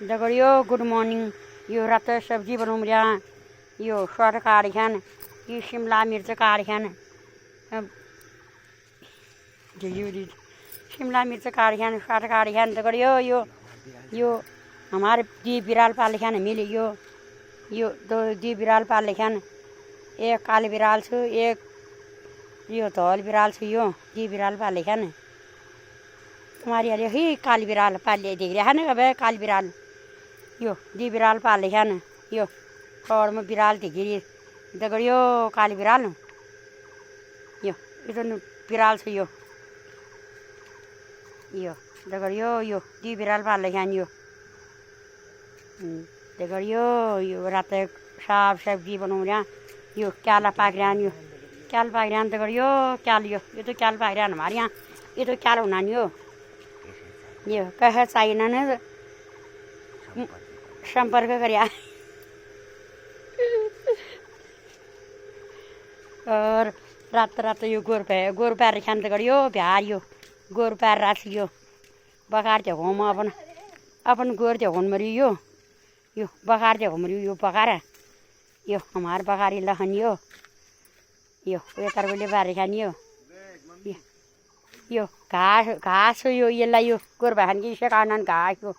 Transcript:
दगड़ियों good morning. यो रात सब्जी बनूँ जा। यो शर्ट काट खान, ये शिमला मिर्च काट खान, शिमला मिर्च काट खान, शर्ट काट खान। दगड़ियों यो हमारे दी बिराल पाल खान मिले। यो दो दी बिराल पाल खान, एक काली बिराल छु, एक यो धौल बिराल छु। यो दी बिराल पाले खान। तुम्हारी अरे ही काली बिराल पाले देख रहा है ना। अब काली बिराल यो दी बिराल पाले खान। यो और में बिराल दिख रही दगड़ियों काली बिराल यो इधर बिराल छु। यो दगड़ियों यो दी बिराल पाले खान। यो दगड़ियों यो रात साग सब्जी बनाऊँ जा। यो क्याला पाक रहा। यो क्याल पाक रहा दगड़ियों। क्याल यो तो क्याल पाक रहा हमारे यहाँ। ये तो क्याल होना नहीं हो। यो कह चाहिए ना संपर्क करिया। और रात यो गोर पैर खान दगड़ियों प्यार। यो गोर पैर राख यो बकार जगह में अपन गोर जगह मरी। यो बकार जगह मरी। यो बकार यो हमार बकारी लहन। यो तरबले पैर खान। यो घास यो ये ला यो गोर बहन की से कारण घास यो